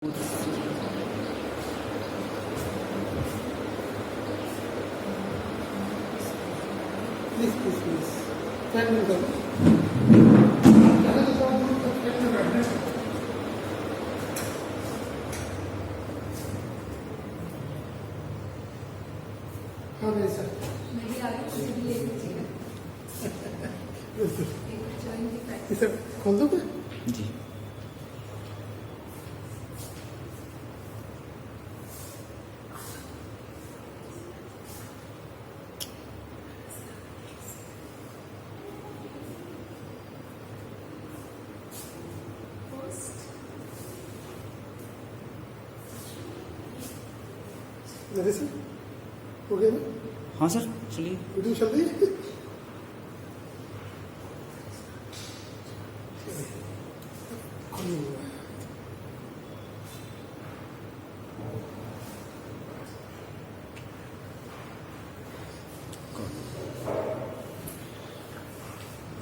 Please, please. 10 minutes. हाँ भाई sir मेरी आगे कुछ भी ले लीजिएगा। इसे खोल दो क्या? जी जल्दी से हो गया ना? हाँ सर चलिए। वीडियो चल रही है?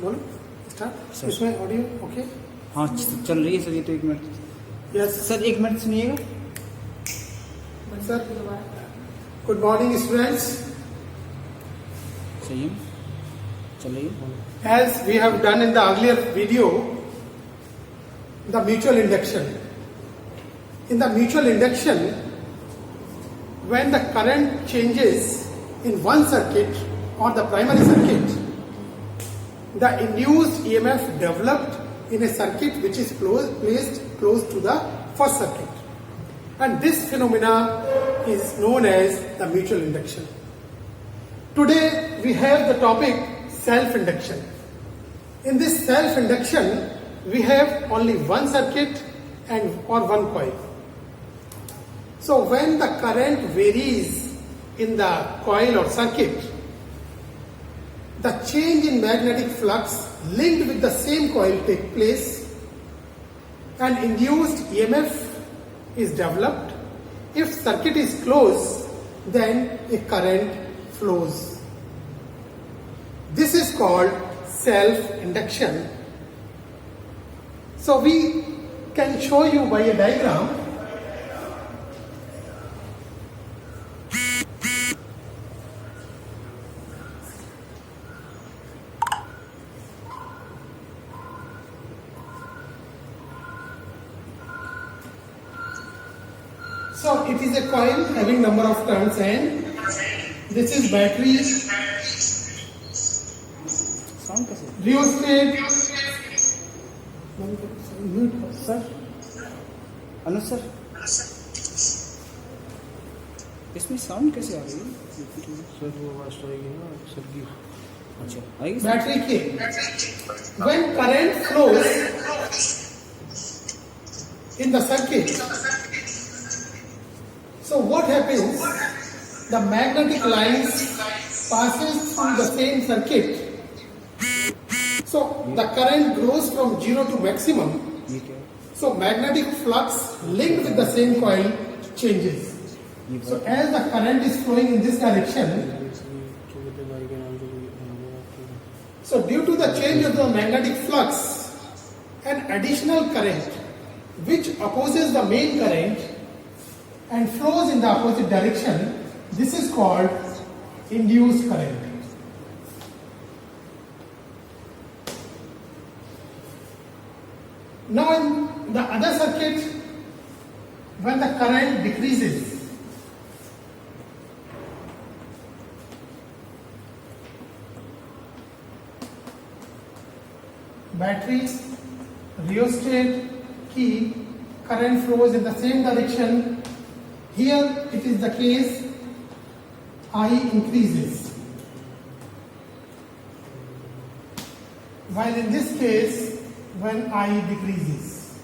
बोलो स्टार्ट। सर। इसमें ऑडियो ओके? हाँ चल रही है सर, ये तो 1 मिनट। यस सर 1 मिनट सुनिएगा। सर। Good morning students. सही है, चल रही है। As we have done in the earlier video, the mutual induction. In the mutual induction, when the current changes in one circuit or the primary circuit, the induced EMF developed in a circuit which is placed close to the first circuit. And this phenomena is known as the mutual induction. Today we have the topic self-induction. In this self-induction, we have only one circuit or one coil. So when the current varies in the coil or circuit, the change in magnetic flux linked with the same coil take place and induced EMF is developed. If circuit is closed, then a current flows. This is called self-induction. So we can show you by a diagram. So it is a coil having number of turns and this is battery, sound कैसे? rheostat. Sir अनुज sir, इसमें sound कैसे आ रही है? Sir वो आवाज तो आएगी ना सर की। अच्छा आएगी sir? Battery K. When current flows in the circuit, so what happens? The magnetic lines passes through the same circuit. So the current grows from 0 to maximum. ये क्या है? So magnetic flux linked with the same coil changes. ये So as the current is flowing in this direction, छोटे भाई के नाम से कोई so due to the change of the magnetic flux, an additional current which opposes the main current and flows in the opposite direction, this is called induced current. Now in the other circuit, when the current decreases, battery, rheostat, key, current flows in the same direction. Here it is the case, I increases. While in this case, when I decreases.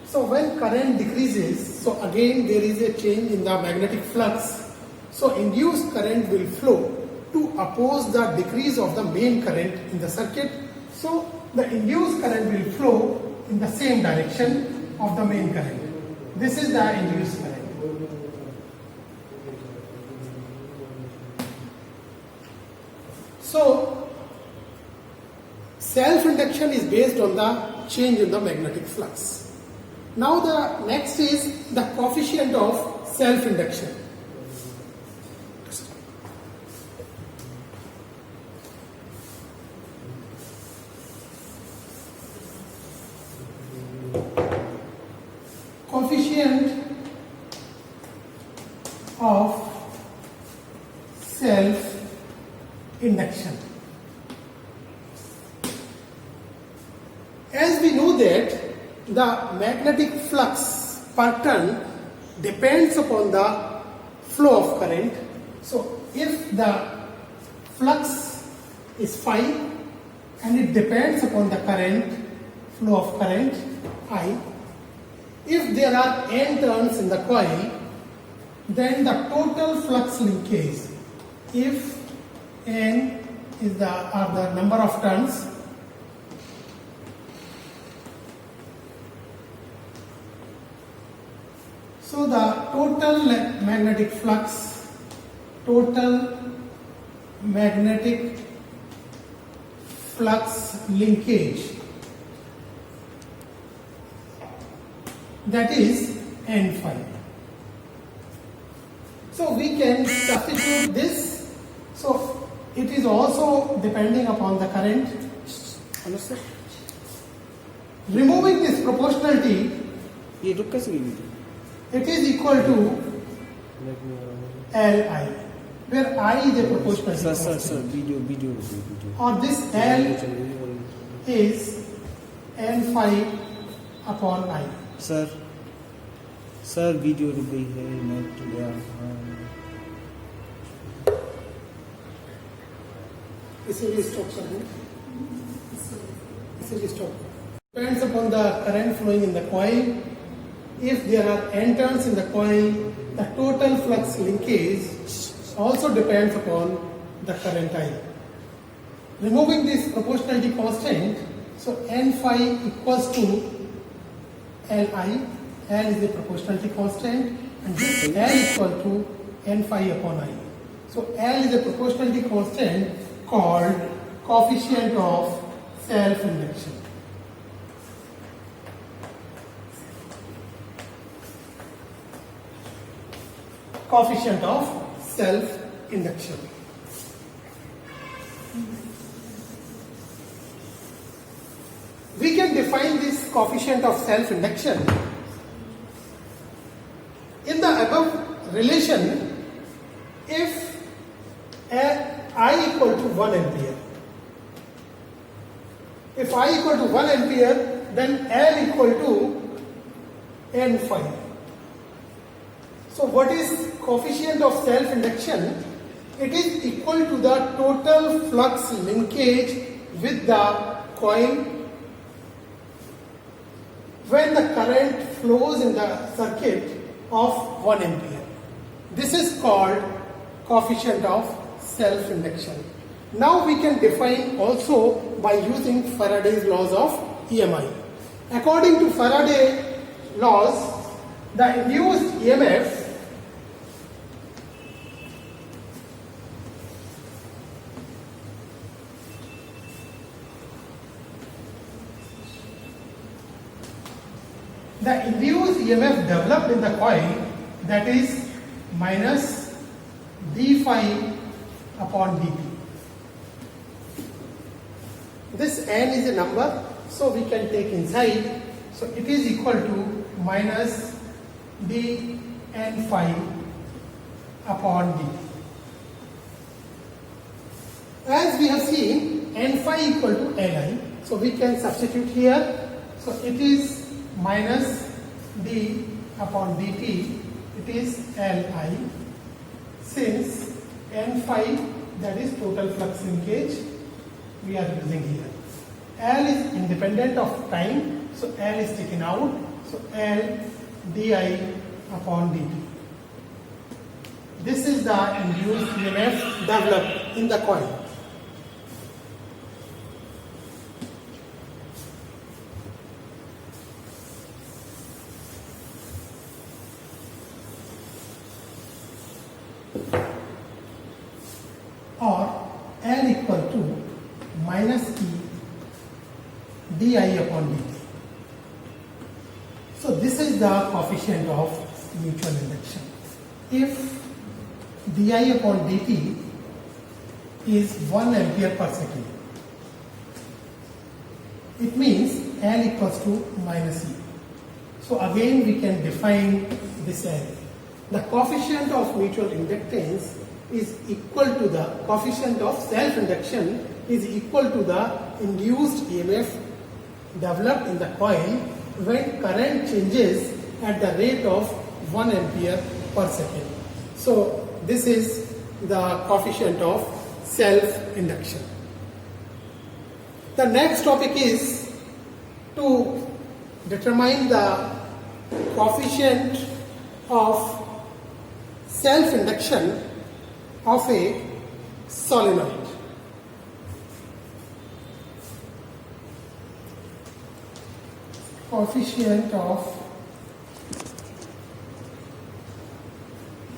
So when current decreases, so again there is a change in the magnetic flux. So induced current will flow to oppose the decrease of the main current in the circuit. So the induced current will flow in the same direction of the main current. This is the induced current. So self-induction is based on the change in the magnetic flux. Now the next is the coefficient of self-induction. Coefficient of self-induction. As we know that the magnetic flux per turn depends upon the flow of current. So if the flux is phi and it depends upon the flow of current I, if there are n turns in the coil, then the total flux linkage, if n is the number of turns, so the total magnetic flux linkage, that is n phi. So we can substitute this. So it is also depending upon the current. Understand? Removing this proportionality, ये रुक कैसे गई थी? it is equal to Li, where I is a proportionality sir constant. Video Or this L is n phi upon I. Sir video रुक गई है net गया इसीलिए स्टॉप कर दें, इसीलिए stop. Depends upon the current flowing in the coil. If there are n turns in the coil, the total flux linkage also depends upon the current I. Removing this proportionality constant, so n phi equals to Li. L is the proportionality constant, and this L equal to n phi upon I. So L is a proportionality constant called coefficient of self-induction. Coefficient of self-induction. We can define this coefficient of self-induction in the above relation. If I equal to 1 ampere, if I equal to 1 ampere, then L equal to n phi. So what is coefficient of self-induction? It is equal to the total flux linkage with the coil when the current flows in the circuit of 1 ampere. This is called coefficient of self-induction. Now we can define also by using Faraday's laws of EMI. According to Faraday's laws, the induced EMF developed in the coil, that is minus d phi upon dt. This n is a number, so we can take inside. So it is equal to minus d n phi upon dt. As we have seen, n phi equal to Li, so we can substitute here. So it is minus d upon dt, it is Li. Since n phi, that is total flux linkage, we are using here. L is independent of time, so L is taken out, so L di upon dt. This is the induced EMF developed in the coil. Or L equal to minus E di upon dt. So this is the coefficient of mutual induction. If di upon dt is 1 ampere per second, it means L equals to minus E. So again we can define this L. The coefficient of mutual inductance is equal to the coefficient of self-induction is equal to the induced EMF developed in the coil when current changes at the rate of 1 ampere per second. So this is the coefficient of self-induction. The next topic is to determine the coefficient of self-induction of a solenoid. Coefficient of,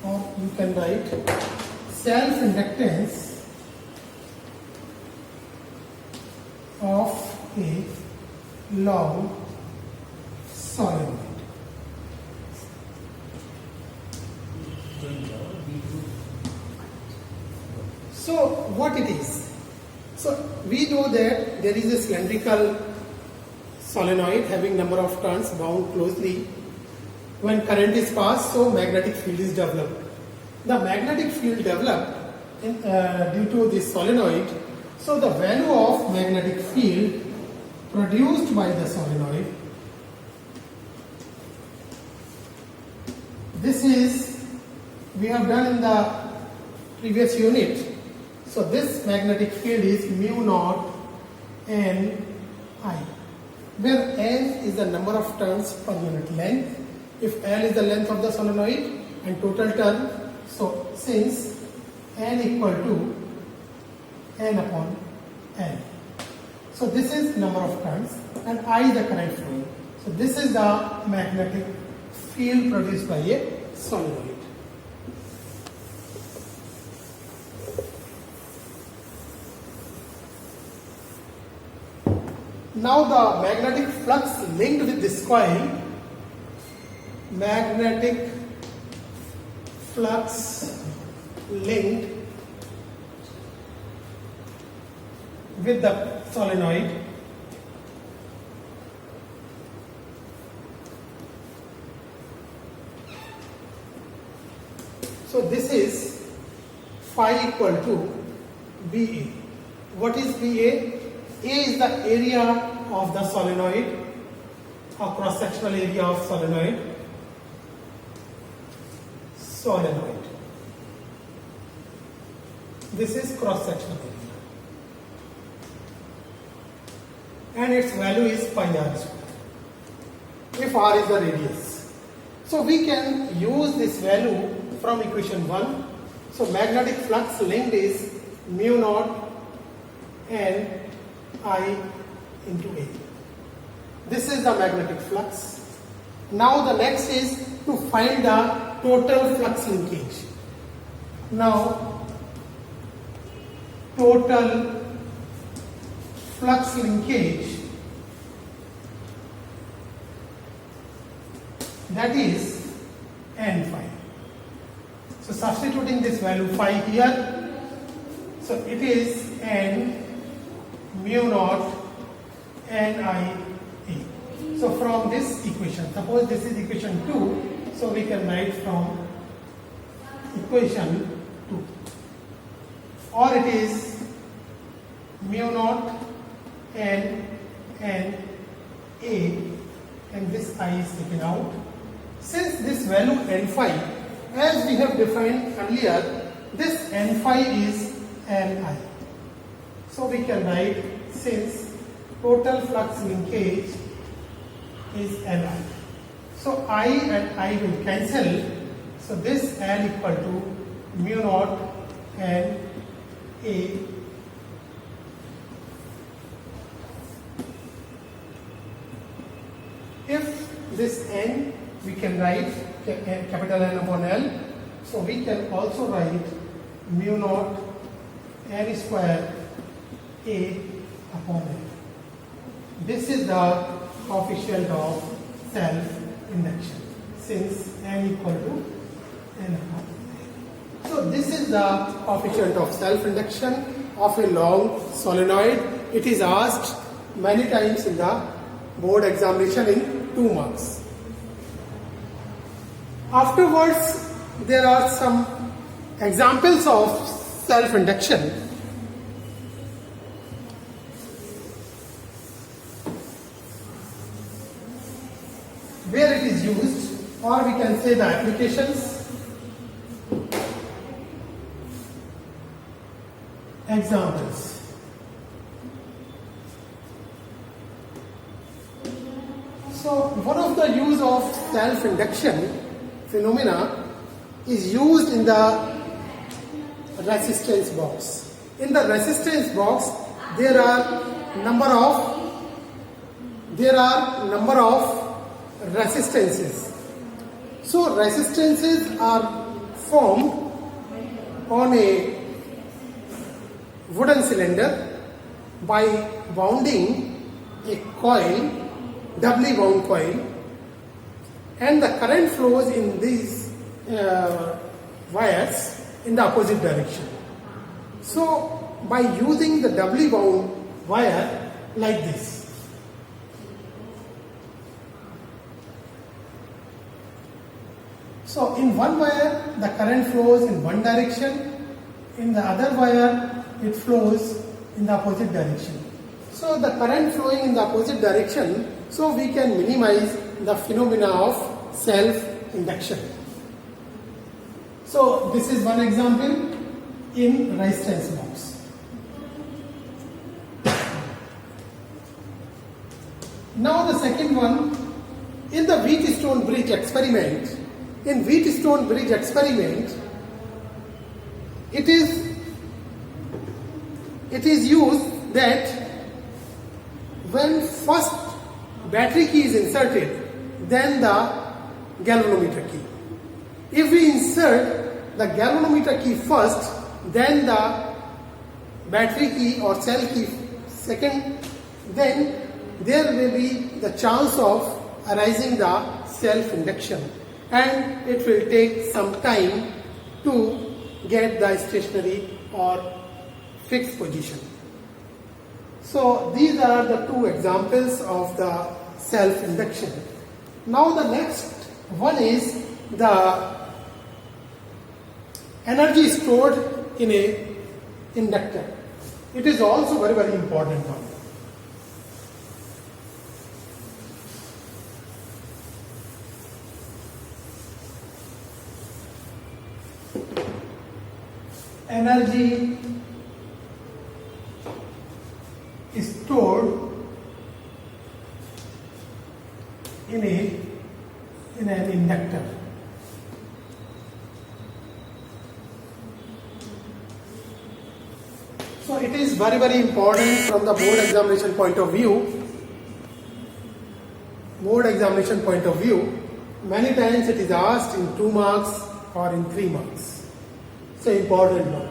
or you can write self-inductance of a long solenoid. So what it is? So we know that there is a cylindrical solenoid having number of turns bound closely. When current is passed, so magnetic field is developed. The magnetic field developed due to this solenoid. So the value of magnetic field produced by the solenoid, this is we have done in the previous unit. So this magnetic field is mu naught n I, where n is the number of turns per unit length. If L is the length of the solenoid and total turn, so since n equal to n upon n. So this is number of turns and I is the current flow. So this is the magnetic field produced by a solenoid. Now the magnetic flux linked with this coil, magnetic flux linked with the solenoid so this is phi equal to BA. What is BA? A is the area of the solenoid or cross-sectional area of solenoid. This is cross-sectional area. And its value is pi r square. If r is the radius. So we can use this value from equation 1. So magnetic flux linked is mu naught n I into A. This is the magnetic flux. Now the next is to find the total flux linkage. Now total flux linkage, that is n phi. So substituting this value phi here, so it is n mu naught n I A. So from this equation, suppose this is equation 2, so we can write from equation 2, or it is mu naught n A, and this I is taken out. Since this value n phi, as we have defined earlier, this n phi is n I. So we can write, since total flux linkage is Li. So I and I will cancel. So this L equal to mu naught n A if this n we can write capital N upon L. So we can also write mu naught n square A upon L. This is the coefficient of self induction since n equal to n upon A. So this is the coefficient of self-induction of a long solenoid. It is asked many times in the board examination in 2 marks. Afterwards, there are some examples of self-induction. Where it is used, or we can say the applications. Examples. So one of the use of self-induction phenomena is used in the resistance box. In the resistance box, there are number of resistances. So resistances are formed on a wooden cylinder by wounding a coil, doubly wound coil, and the current flows in these wires in the opposite direction. So by using the doubly wound wire like this, so in one wire the current flows in one direction, in the other wire it flows in the opposite direction. So the current flowing in the opposite direction, so we can minimize the phenomena of self-induction. So this is one example in resistance box. Now the second one, in the Wheatstone bridge experiment. In Wheatstone bridge experiment, it is used that when first battery key is inserted, then the galvanometer key. If we insert the galvanometer key first, then the battery key or cell key second, then there will be the chance of arising the self-induction, and it will take some time to get the stationary or fixed position. So these are the 2 examples of the self-induction. Now the next one is the energy stored in a inductor. It is also very, very important one. Energy is stored in an inductor. So it is very, very important from the board examination point of view. Board examination point of view, many times it is asked in 2 marks or in 3 marks. So important one.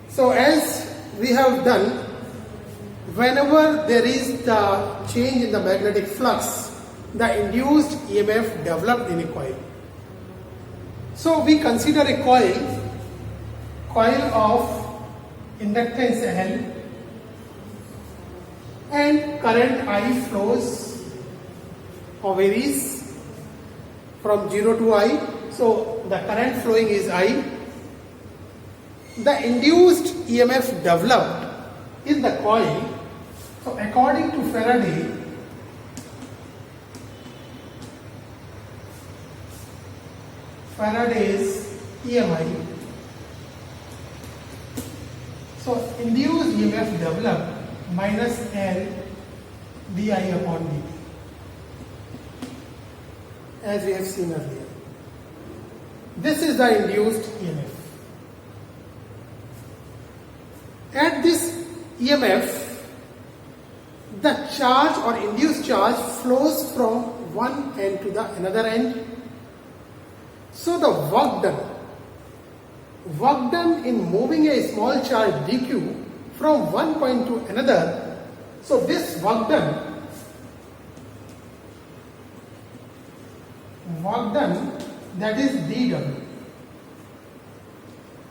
So as we have done, whenever there is the change in the magnetic flux, the induced EMF developed in a coil. So we consider a coil of inductance L, and current I flows or varies from 0 to I. So the current flowing is I. The induced EMF developed in the coil. So according to Faraday's EMI, so induced EMF developed minus L di upon dt, as we have seen earlier. This is the induced EMF. At this EMF, the charge or induced charge flows from one end to the another end. So the work done in moving a small charge dq from one point to another, so this work done work done, that is dW.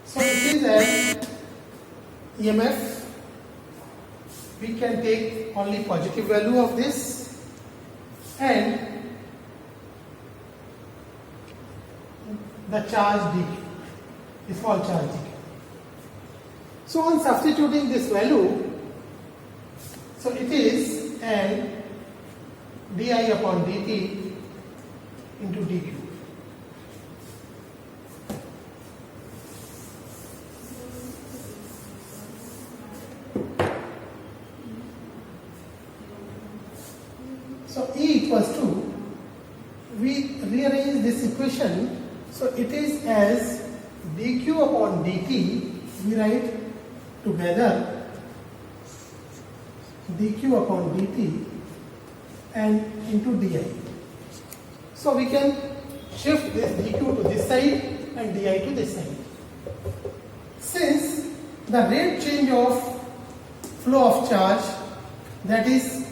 So it is as EMF. We can take only positive value of this and the charge dq, the small charge dq. So on substituting this value, so it is L di upon dt into dq. So E equals to, we rearrange this equation, so it is as dq upon dt, we write together dq upon dt and into di. So we can shift this dq to this side and di to this side. Since the rate change of flow of charge, that is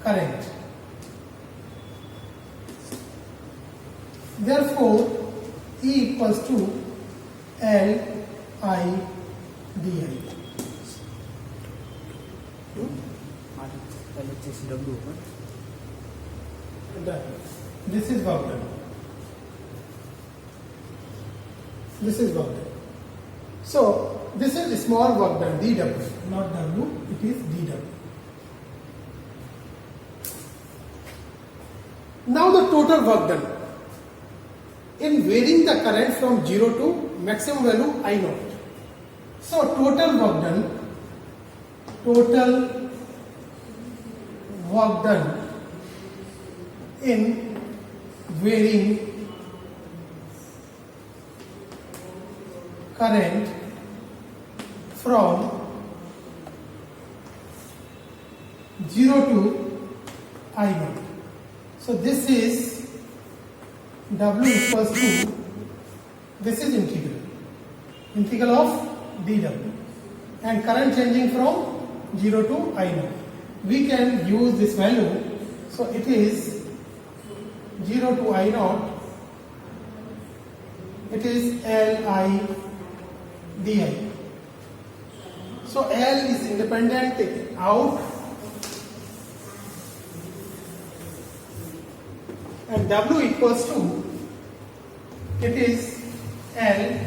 current. Therefore, E equals to L I di. LHS W. This is work done. This is work done. So, this is a small work done, dW, not W, it is dW. Now the total work done. In varying the current from 0 to maximum value I0. So total work done in varying current from 0 to I0. So this is W equals to, this is integral of dW, and current changing from 0 to I0. We can use this value, so it is 0 to I0, it is Li di. So L is independent, take it out, and W equals to, it is L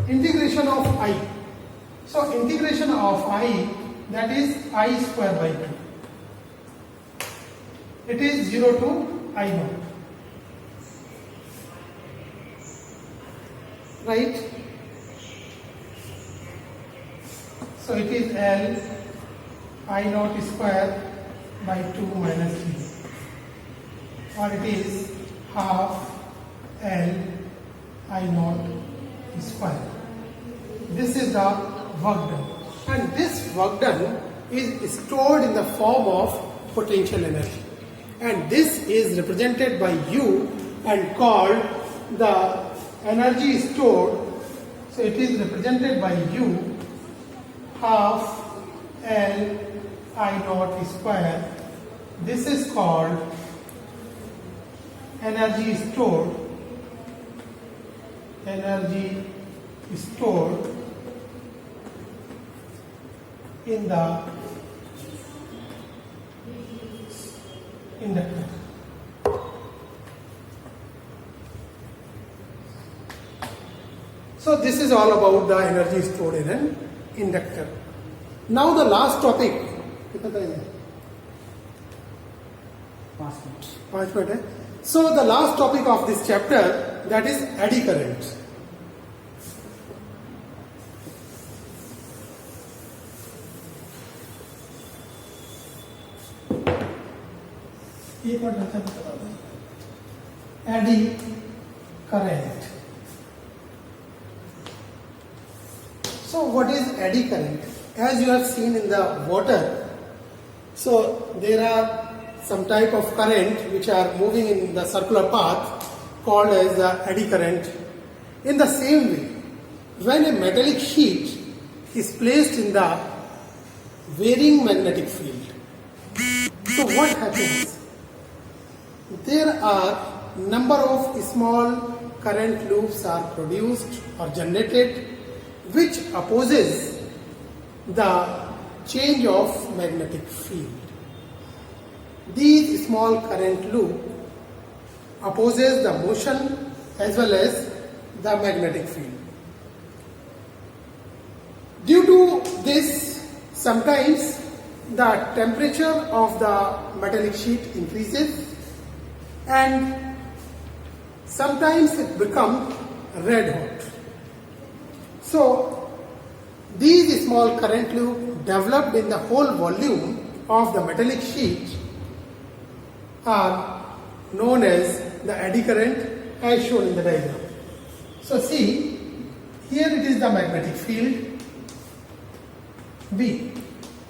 integration of I. So integration of I, that is I square by 2. It is 0 to I0. Right? So it is L I0 square by 2 minus 3. Or it is half L I0 square. This is the work done, and this work done is stored in the form of potential energy, and this is represented by U and called the energy stored. So it is represented by U, half L I0 square. This is called energy stored in the inductor. So this is all about the energy stored in an inductor. Now the last topic. So the last topic of this chapter, that is eddy current. Eddy current. So what is eddy current? As you have seen in the water, so there are some type of current which are moving in the circular path called as the eddy current. In the same way, when a metallic sheet is placed in the varying magnetic field, so what happens? There are number of small current loops are produced or generated which opposes the change of magnetic field. These small current loop opposes the motion as well as the magnetic field. Due to this, sometimes the temperature of the metallic sheet increases and sometimes it becomes red hot. So these small current loop developed in the whole volume of the metallic sheet are known as the eddy current as shown in the diagram. So see, here it is the magnetic field B.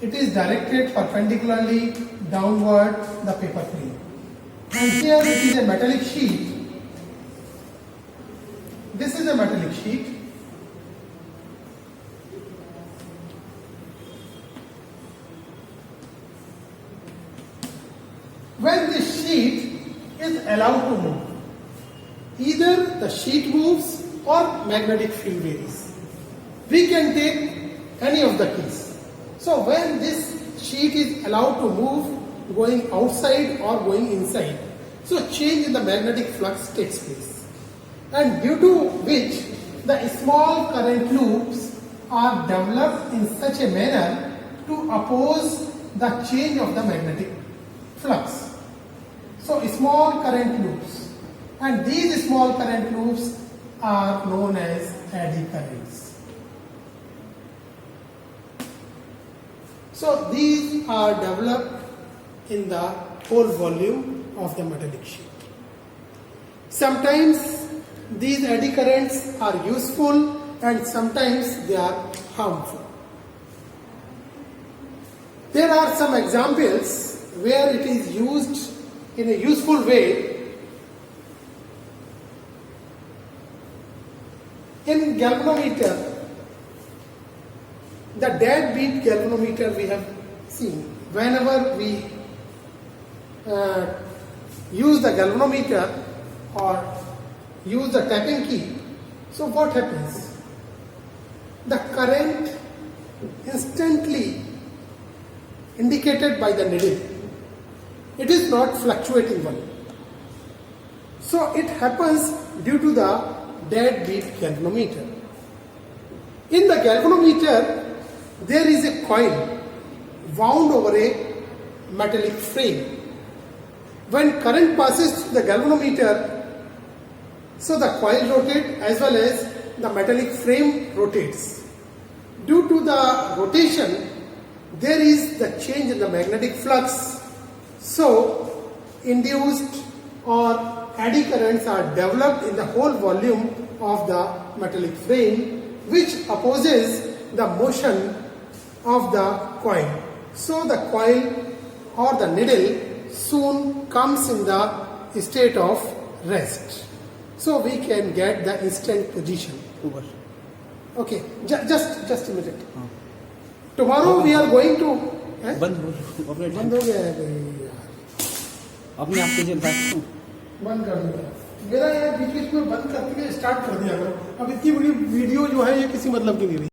It is directed perpendicularly downward the paper plane. And here it is a metallic sheet. This is a metallic sheet. When this sheet is allowed to move, either the sheet moves or magnetic field varies. We can take any of the keys. So when this sheet is allowed to move going outside or going inside, so change in the magnetic flux takes place. And due to which the small current loops are developed in such a manner to oppose the change of the magnetic flux. So small current loops, and these small current loops are known as eddy currents. So these are developed in the whole volume of the metallic sheet. Sometimes these eddy currents are useful and sometimes they are harmful. There are some examples where it is used in a useful way. In galvanometer, the dead beat galvanometer we have seen. Whenever we use the galvanometer or use the tapping key, so what happens? The current instantly indicated by the needle, it is not fluctuating one. So it happens due to the dead beat galvanometer. In the galvanometer, there is a coil wound over a metallic frame. When current passes through the galvanometer, so the coil rotates as well as the metallic frame rotates. Due to the rotation, there is the change in the magnetic flux. So induced or eddy currents are developed in the whole volume of the metallic frame, which opposes the motion of the coil. So the coil or the needle soon comes in the state of rest. So we can get the instant position. ऊपर Okay, just a minute. Tomorrow we are going to. बंद हो अपने बंद हो गया है भाई यार. अपने आप कीजिए बैठ बंद कर दूंगा. मेरा यार बीच बीच में बंद करके स्टार्ट कर दिया करो. अब इतनी बड़ी वीडियो जो है ये किसी मतलब की नहीं रही.